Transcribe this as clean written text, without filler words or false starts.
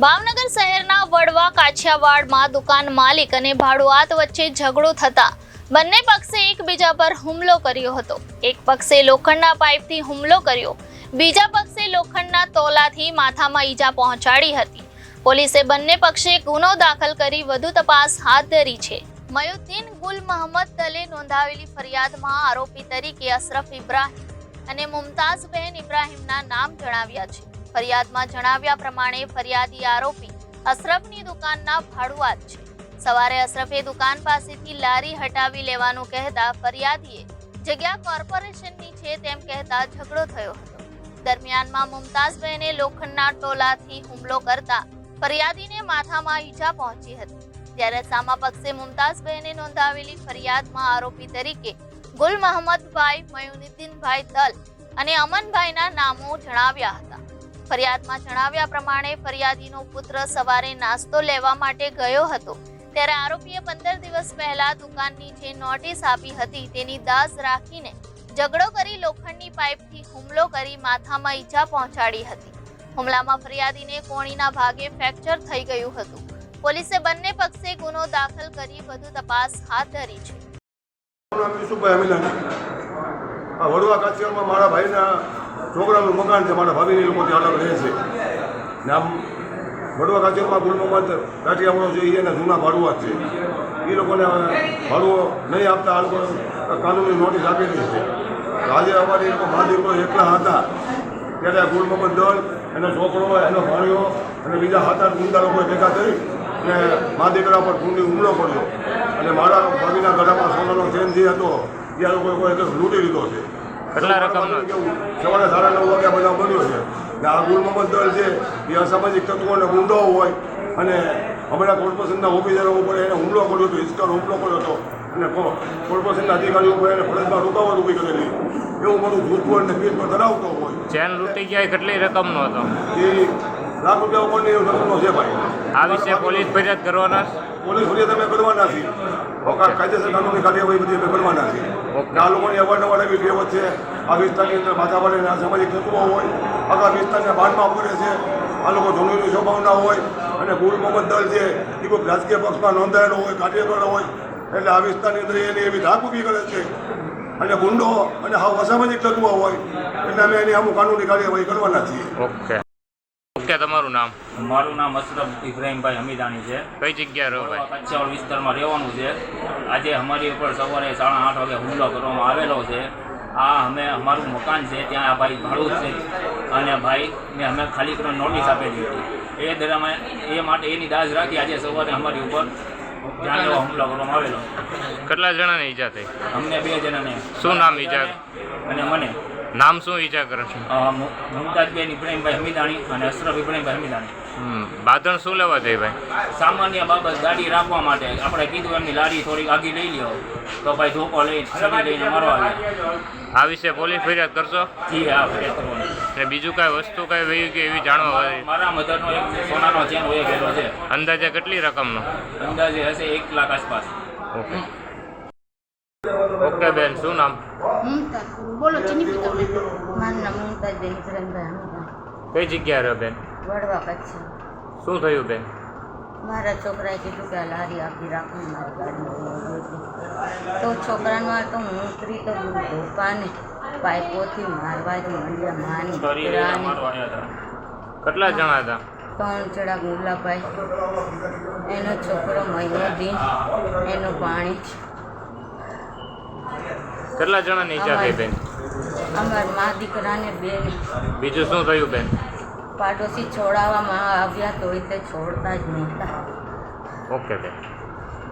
ભાવનગર શહેરના વડવા કાછિયાવાડમાં દુકાન માલિક અને ભાડુઆત વચ્ચે ઝઘડો થતા બંને પક્ષે એકબીજા પર હુમલો કર્યો હતો। એક પક્ષે લોખંડના પાઇપથી હુમલો કર્યો, બીજા પક્ષે લોખંડના તોલાથી માથામાં ઈજા પહોંચાડી હતી। પોલીસે બંને પક્ષે ગુનો દાખલ કરી વધુ તપાસ હાથ ધરી છે। મયુદ્દીન ગુલ મોહમ્મદ દલે નોંધાવેલી ફરિયાદમાં આરોપી તરીકે અશરફ ઇબ્રાહીમ અને મુમતાઝબેન ઇબ્રાહીમના નામ જણાવ્યા છે। ફરિયાદમાં જણાવ્યા પ્રમાણે ફરિયાદી આરોપી અશરફની દુકાનના ભાડુઆત છે। સવારે અશરફે દુકાન પાસેથી લારી હટાવી લેવાનું કહેતા ફરિયાદીએ જગ્યા કોર્પોરેશનની છે તેમ કહેતા ઝઘડો થયો હતો। દરમિયાનમાં મુમતાઝબેને લોખંડના ટોલાથી હુમલો કરતા ફરિયાદીને માથામાં ઈજા પહોંચી હતી। ત્યારે સામા પક્ષે મુમતાઝબેને નોંધાવેલી ફરિયાદમાં આરોપી તરીકે ગુલ મોહમ્મદભાઈ, મયુદ્દીનભાઈ દલ અને અમનભાઈના નામો જણાવ્યા હતા। ફરિયાદમાં જણાવ્યા પ્રમાણે ફરિયાદીનો પુત્ર સવારે નાસ્તો લેવા માટે ગયો હતો ત્યારે આરોપીએ 15 દિવસ પહેલા દુકાનની જે નોટિસ આપી હતી તેની દાઝ રાખીને ઝઘડો કરી લોખંડની પાઇપથી હુમલો કરી માથામાં ઈજા પહોંચાડી હતી। હુમલામાં ફરિયાદીને કોણીના ભાગે ફ્રેક્ચર થઈ ગયું હતું। પોલીસે બંને પક્ષે ગુનો દાખલ કરી વધુ તપાસ હાથ ધરી છે। વડવા કાછિયામાં મારા ભાઈના છોકરાનું મકાન છે, મારા ભાભીની લોકો ત્યાં અલગ રહે છે। નામ વડવા કાછિયામાં ગુલ મોહમ્મદ કાઠિયાવાડો છે, એના જૂના ભાડુઆત છે। એ લોકોને ભાડું નહીં આપતા આ લોકો કાનૂની નોટિસ આપેલી છે। આજે અમારે એ લોકો મા દીકરો એકલા હતા ત્યારે ગુલ મોહમ્મદ દલ, એનો છોકરો, એનો ભાણિયો અને બીજા 7-8 ગુંડા લોકોએ ભેગા થઈ અને મા દીકરા પર ખૂનથી હુમલો કર્યો અને મારા ભાભીના ગળામાં સોનાનો ચેન જે હતો એ આ લોકોએ કોઈ લૂંટી લીધો છે। કેટલા રકમ સવારે 9:30 વાગ્યા બધા બન્યો છે ને આ ગુલ મોહમ્મદ દલ છે એ અસામાજિક તત્વોને ગુંડાઓ હોય અને હમણાં કોર્પોરેશનના ઓફિસરો ઉપર એને હુમલો કર્યો હતો, હિસ્કાર હુમલો કર્યો હતો અને કોર્પોરેશનના અધિકારીઓ ઉપર એને ફરજમાં રૂકાવટ ઊભી કરેલી, એવું બધું જૂઠું અને પીઠ પર ધરાવતો હોય। ચેન લૂંટી ગયા કેટલી રકમનો હતો? એ લાખ રૂપિયા ઉપરની રકમનો છે ભાઈ। આ વિશે પોલીસ ફરિયાદ કરવાના? પોલીસ ફરિયાદ અમે કરવાના છીએ, કાયદેસર કાનૂની કાર્યવાહી બધી અમે કરવાના છીએ। આ લોકોની અવારનવાર એવી કહેવત છે આ વિસ્તારની અંદર માથા પડે આ સામાજિક તત્વો હોય, આખા વિસ્તારને બાંધમાં પડે છે, આ લોકો જૂની સ્વભાવના હોય અને ગુલ મોહમ્મદ દલ છે એ કોઈ રાજકીય પક્ષમાં નોંધાયેલો હોય, કાર્યકર હોય એટલે આ વિસ્તારની અંદર એની એવી ધાક ઊભી કરે છે અને ગુંડો અને હાવ અસામાજિક તત્વો હોય એટલે અમે એની અમુક કાનૂની કાર્યવાહી કરવાના છીએ। ઓકે, તમારું નામ? મારું નામ અશરફ ઇબ્રાહીમભાઈ હમીદાણી છે। કઈ જગ્યા રહો ભાઈ? કાછિયાવાડ વિસ્તારમાં રહેવાનું છે। આજે અમારી ઉપર સવારે 8:30 વાગે હુમલો કરવામાં આવેલો છે। આ અમારું મકાન છે ત્યાં આ ભાઈ ભાડું છે અને ભાઈને અમે ખાલી કરીને નોટિસ આપેલી હતી, એ દરમિયાન એ માટે એની દાઝ રાખી આજે સવારે અમારી ઉપર ત્યાં હુમલો કરવામાં આવેલો। કેટલા જણાને ઈજા થઈ? અમને 2 જણાને। શું નામ ઈજા? અને મને નામ શું ઈજા કરે છે? મુમતાઝબેન ઇબ્રાહીમભાઈ હમીદાણી અને અશરફ ઇબ્રાહીમભાઈ હમીદાણી। બાદણ શું લેવા જઈ ભાઈ? સામાન્ય બાબત ગાડી રાખવા માટે આપણે કીધું એમની લારી થોડી આગી લઈ લ્યો તો ભાઈ ધોકો લઈને સગી લઈને મારવા આવ્યા। આ વિશે પોલીસ ફરિયાદ કરશો? જી હા, ફરિયાદ કરવાની। અને બીજું કાંઈ વસ્તુ કાંઈ વહી ગઈ એવી જાણવા મળે? મારા મધરનો એક સોનાનો ચેન વહી ગયેલો છે। અંદાજે કેટલી રકમનો? અંદાજે હશે 1 લાખ આસપાસ। ઓકે બેન, શું નામ? બોલો ચીની પીતો મારું નામ મુમતાઝબેન ઇબ્રાહીમભાઈ। કઈ જગ્યા રહ્યો બેન? વડવા કચ્છ। શું થયું બેન? મારા છોકરાએ કીધું કે લારી આપી રાખવી મારી ગાડી, તો છોકરાનો તો હું ઉતરી તો ધોકાને પાઇપોથી મારવા જ માંડ્યા, માની કેટલા જણા હતા? 3 જણા, ગુલાભાઈ, એનો છોકરો મયુદ્દીન, એનો પાણી। કેટલા જણાની ઈજા થઈ બેન? અમારા મા દીકરાને 2। બીજું શું થયું બેન? પાડોશી છોડાવવામાં આવ્યા તોય તે છોડતા જ નહોતા। ઓકે બેન।